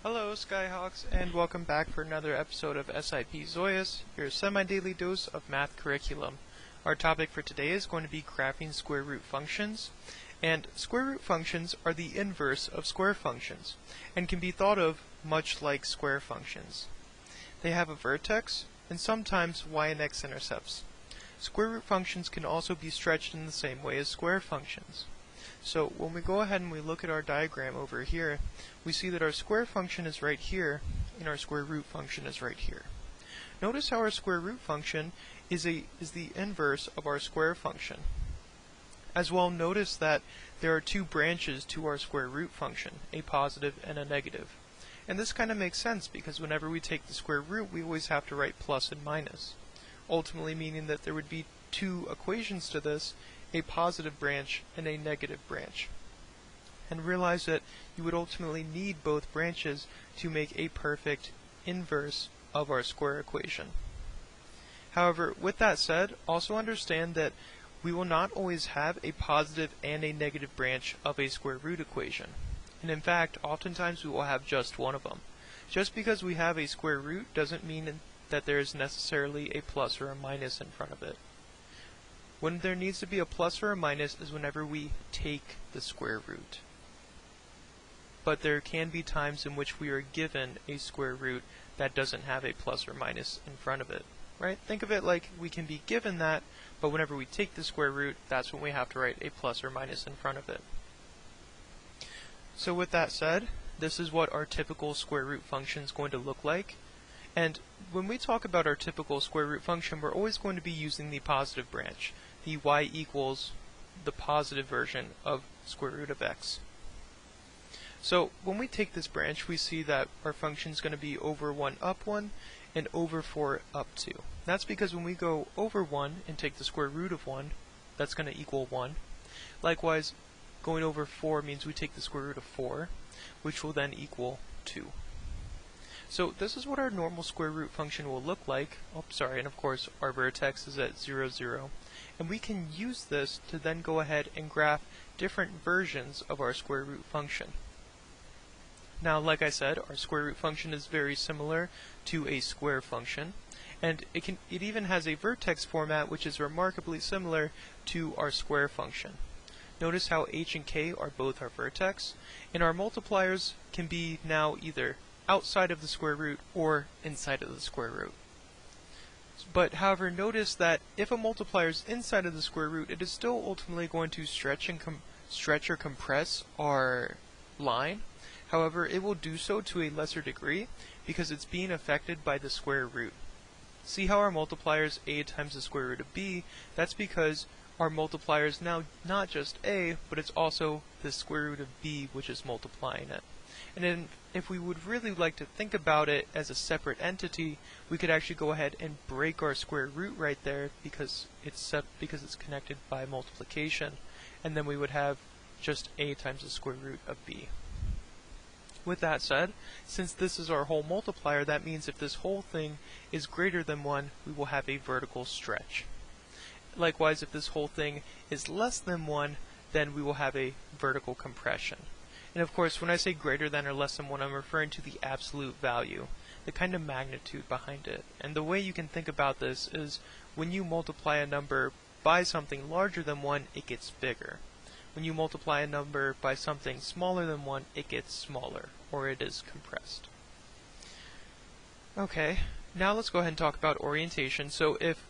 Hello Skyhawks, and welcome back for another episode of SIP Zoyus, your semi-daily dose of math curriculum. Our topic for today is going to be graphing square root functions, and square root functions are the inverse of square functions, and can be thought of much like square functions. They have a vertex, and sometimes y and x intercepts. Square root functions can also be stretched in the same way as square functions. So when we go ahead and we look at our diagram over here, we see that our square function is right here, and our square root function is right here. Notice how our square root function is the inverse of our square function. As well, notice that there are two branches to our square root function, a positive and a negative. And this kind of makes sense because whenever we take the square root, we always have to write plus and minus, ultimately meaning that there would be two equations to this, a positive branch and a negative branch. And realize that you would ultimately need both branches to make a perfect inverse of our square equation. However, with that said, also understand that we will not always have a positive and a negative branch of a square root equation. And in fact, oftentimes we will have just one of them. Just because we have a square root doesn't mean that there is necessarily a plus or a minus in front of it. When there needs to be a plus or a minus is whenever we take the square root. But there can be times in which we are given a square root that doesn't have a plus or minus in front of it. Right? Think of it like we can be given that, but whenever we take the square root, that's when we have to write a plus or minus in front of it. So with that said, this is what our typical square root function is going to look like. And when we talk about our typical square root function, we're always going to be using the positive branch, the y equals the positive version of square root of x. So when we take this branch, we see that our function is going to be over 1 up 1 and over 4 up 2. That's because when we go over 1 and take the square root of 1, that's going to equal 1. Likewise, going over 4 means we take the square root of 4, which will then equal 2. So this is what our normal square root function will look like. And of course our vertex is at 0, 0. And we can use this to then go ahead and graph different versions of our square root function. Now, like I said, our square root function is very similar to a square function, and it even has a vertex format which is remarkably similar to our square function. Notice how h and k are both our vertex, and our multipliers can be now either outside of the square root or inside of the square root. But however, notice that if a multiplier is inside of the square root, it is still ultimately going to stretch or compress our line. However, it will do so to a lesser degree because it's being affected by the square root. See how our multiplier is a times the square root of b? That's because our multiplier is now not just a, but it's also the square root of b, which is multiplying it. And then if we would really like to think about it as a separate entity, we could actually go ahead and break our square root right there because it's connected by multiplication, and then we would have just a times the square root of b. With that said, since this is our whole multiplier, that means if this whole thing is greater than 1, we will have a vertical stretch. Likewise, if this whole thing is less than 1, then we will have a vertical compression. And of course, when I say greater than or less than 1, I'm referring to the absolute value, the kind of magnitude behind it. And the way you can think about this is when you multiply a number by something larger than 1, it gets bigger. When you multiply a number by something smaller than 1, it gets smaller, or it is compressed. Okay, now let's go ahead and talk about orientation. So if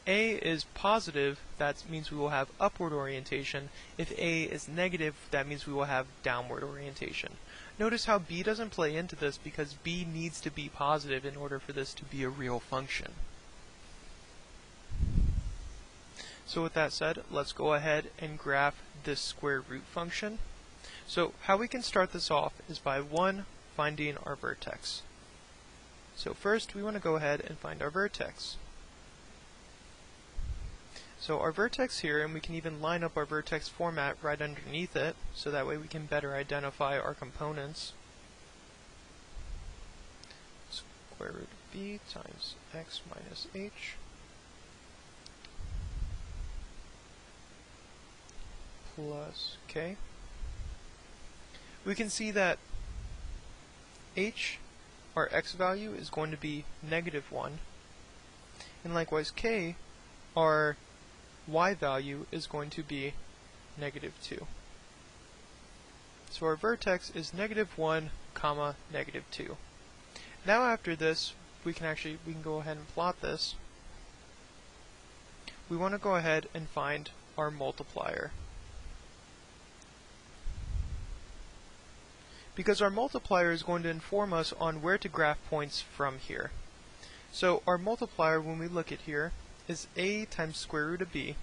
a is positive, that means we will have upward orientation. If a is negative, that means we will have downward orientation. Notice how b doesn't play into this because b needs to be positive in order for this to be a real function. So with that said, let's go ahead and graph this square root function. So how we can start this off is by finding our vertex. So first we want to go ahead and find our vertex. So our vertex here, and we can even line up our vertex format right underneath it, so that way we can better identify our components. Square root of b times x minus h plus k. We can see that h, our x value, is going to be -1, and likewise k, our y value, is going to be -2. So our vertex is -1, comma, -2. Now after this, we can go ahead and plot this. We want to go ahead and find our multiplier. Because our multiplier is going to inform us on where to graph points from here. So our multiplier, when we look at here, is a times square root of b.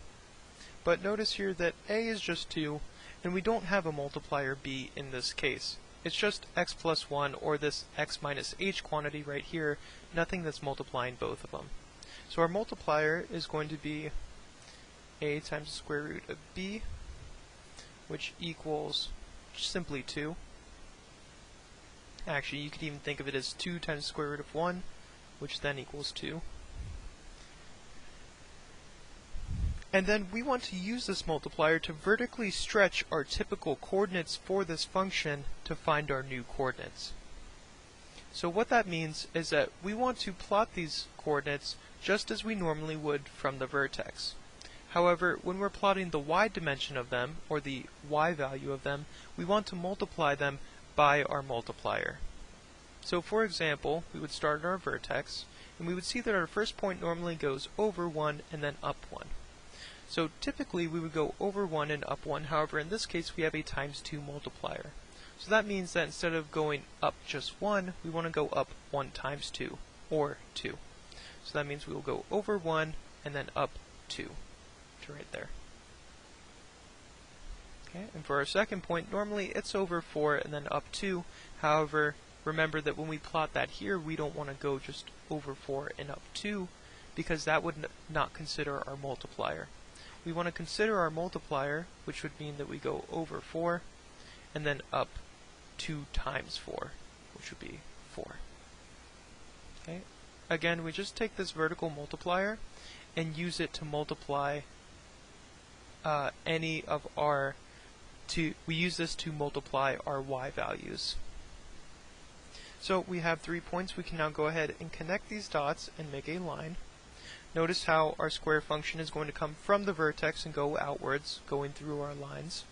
But notice here that a is just 2, and we don't have a multiplier b in this case. It's just x plus 1, or this x minus h quantity right here, nothing that's multiplying both of them. So our multiplier is going to be a times the square root of b, which equals simply 2. Actually, you could even think of it as 2 times the square root of 1, which then equals 2. And then we want to use this multiplier to vertically stretch our typical coordinates for this function to find our new coordinates. So what that means is that we want to plot these coordinates just as we normally would from the vertex. However, when we're plotting the y dimension of them, or the y value of them, we want to multiply them by our multiplier. So for example, we would start at our vertex, and we would see that our first point normally goes over 1 and then up 1. So typically we would go over 1 and up 1, however in this case we have a times 2 multiplier. So that means that instead of going up just 1, we want to go up 1 times 2, or 2. So that means we will go over 1 and then up 2, to right there. Okay, and for our second point, normally it's over 4 and then up 2. However, remember that when we plot that here, we don't want to go just over 4 and up 2, because that would not consider our multiplier. We want to consider our multiplier, which would mean that we go over 4 and then up 2 times 4, which would be 4. Okay. Again, we just take this vertical multiplier and use it to multiply we use this to multiply our y values. So we have 3 points. We can now go ahead and connect these dots and make a line. Notice how our square function is going to come from the vertex and go outwards, going through our lines.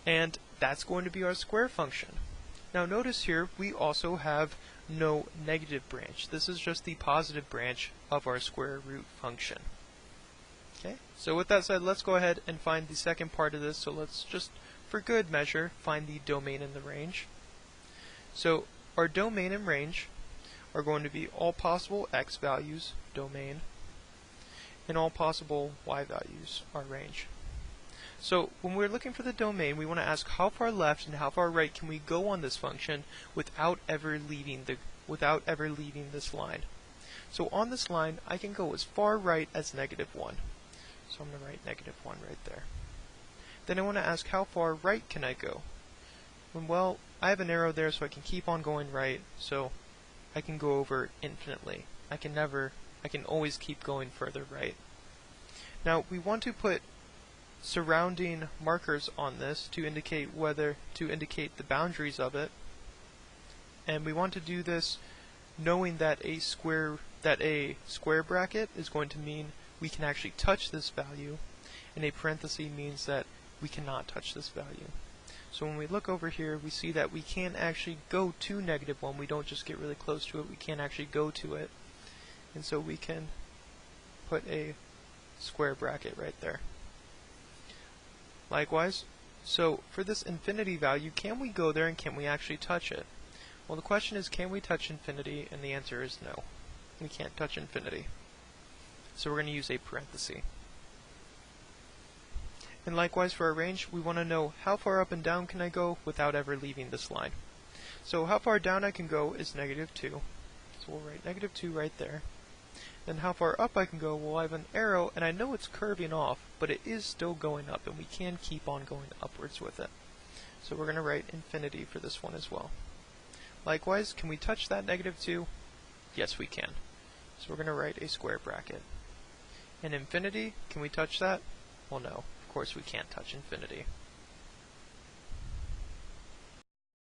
And that's going to be our square function. Now notice here we also have no negative branch. This is just the positive branch of our square root function. Okay, so with that said, let's go ahead and find the second part of this. So let's just, for good measure, find the domain and the range. So our domain and range are going to be all possible x values, domain, and all possible y values, our range. So when we're looking for the domain, we want to ask how far left and how far right can we go on this function without ever leaving this line. So on this line, I can go as far right as -1. So I'm going to write -1 right there. Then I want to ask how far right can I go? Well, I have an arrow there so I can keep on going right, so I can go over infinitely. I can always keep going further right. Now we want to put surrounding markers on this to indicate the boundaries of it. And we want to do this knowing that a square bracket is going to mean we can actually touch this value, and a parenthesis means that we cannot touch this value. So when we look over here, we see that we can actually go to -1. We don't just get really close to it, we can actually go to it. And so we can put a square bracket right there. Likewise, so for this infinity value, can we go there and can we actually touch it? Well, the question is, can we touch infinity? And the answer is no. We can't touch infinity. So we're going to use a parenthesis. And likewise for our range, we want to know how far up and down can I go without ever leaving this line. So how far down I can go is -2. So we'll write -2 right there. Then how far up I can go, well, I have an arrow, and I know it's curving off, but it is still going up, and we can keep on going upwards with it. So we're going to write infinity for this one as well. Likewise, can we touch that -2? Yes, we can. So we're going to write a square bracket. And infinity, can we touch that? Well, no. Of course we can't touch infinity.